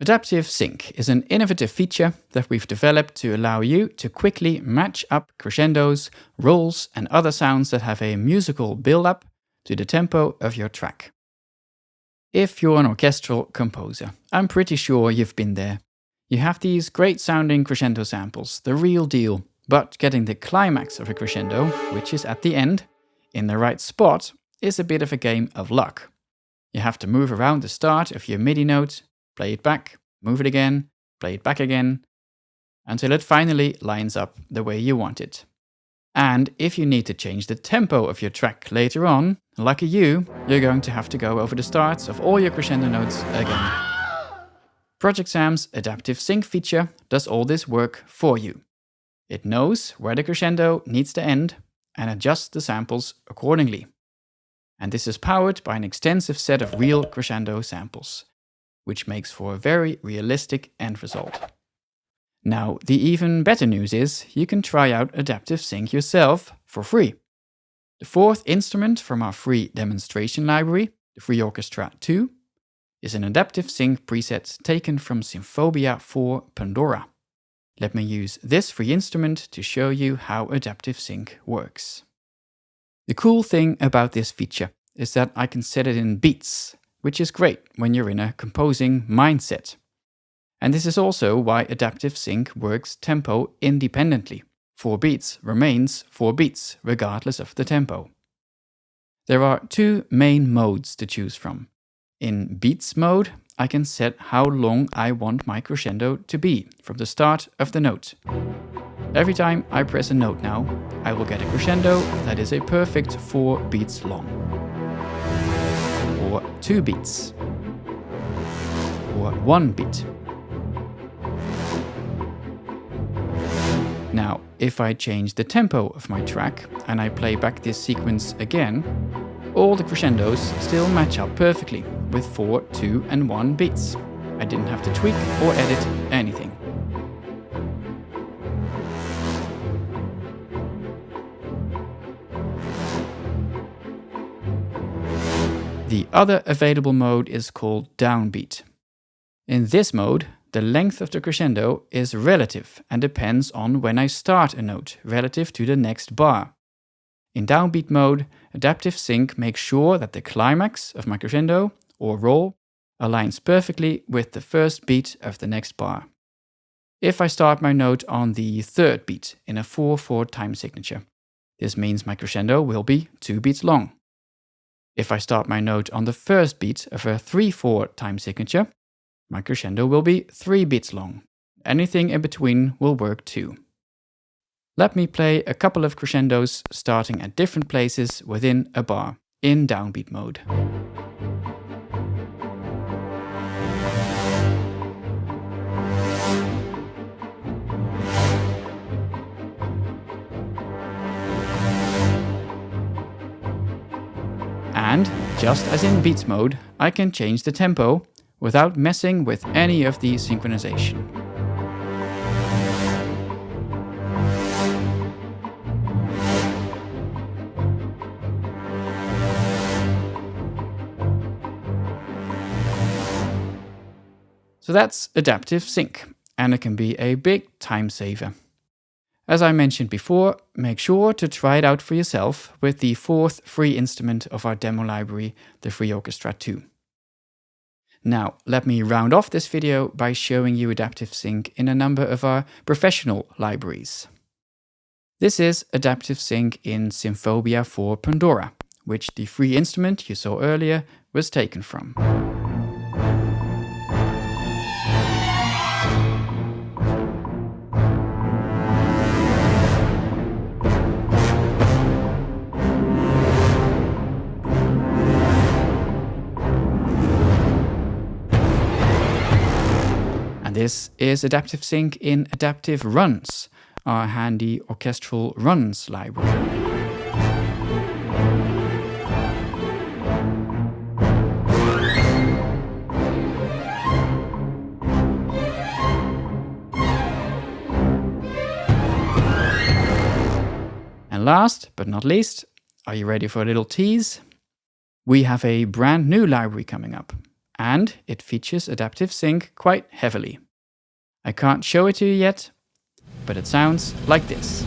Adaptive sync is an innovative feature that we've developed to allow you to quickly match up crescendos, rolls, and other sounds that have a musical build-up to the tempo of your track. If you're an orchestral composer, I'm pretty sure you've been there. You have these great sounding crescendo samples, the real deal, but getting the climax of a crescendo, which is at the end, in the right spot, is a bit of a game of luck. You have to move around the start of your MIDI note, play it back, move it again, play it back again, until it finally lines up the way you want it. And if you need to change the tempo of your track later on, lucky you, you're going to have to go over the starts of all your crescendo notes again. ProjectSAM's adaptive sync feature does all this work for you. It knows where the crescendo needs to end and adjusts the samples accordingly. And this is powered by an extensive set of real crescendo samples, which makes for a very realistic end result. Now, the even better news is you can try out adaptive sync yourself for free. The fourth instrument from our free demonstration library, the Free Orchestra 2, is an adaptive sync preset taken from Symphobia for Pandora. Let me use this free instrument to show you how adaptive sync works. The cool thing about this feature is that I can set it in beats, which is great when you're in a composing mindset. And this is also why adaptive sync works tempo independently. 4 beats remains 4 beats, regardless of the tempo. There are 2 main modes to choose from. In beats mode, I can set how long I want my crescendo to be from the start of the note. Every time I press a note now, I will get a crescendo that is a perfect 4 beats long. Or 2 beats. Or 1 beat. Now, if I change the tempo of my track and I play back this sequence again, all the crescendos still match up perfectly with 4, 2 and 1 beats. I didn't have to tweak or edit anything. The other available mode is called Downbeat. In this mode, the length of the crescendo is relative and depends on when I start a note relative to the next bar. In downbeat mode, adaptive sync makes sure that the climax of my crescendo, or roll, aligns perfectly with the first beat of the next bar. If I start my note on the 3rd beat in a 4/4 time signature, this means my crescendo will be 2 beats long. If I start my note on the 1st beat of a 3/4 time signature, my crescendo will be 3 beats long. Anything in between will work too. Let me play a couple of crescendos starting at different places within a bar, in downbeat mode. And, just as in beats mode, I can change the tempo without messing with any of the synchronization. So that's adaptive sync, and it can be a big time saver. As I mentioned before, make sure to try it out for yourself with the 4th free instrument of our demo library, the Free Orchestra 2. Now, let me round off this video by showing you adaptive sync in a number of our professional libraries. This is adaptive sync in Symphobia for Pandora, which the free instrument you saw earlier was taken from. This is adaptive sync in Adaptive Runs, our handy orchestral runs library. And last but not least, are you ready for a little tease? We have a brand new library coming up. and it features adaptive sync quite heavily. I can't show it to you yet, but it sounds like this.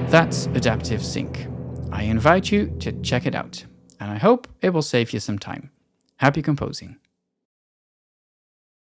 That's adaptive sync. I invite you to check it out, and I hope it will save you some time. Happy composing!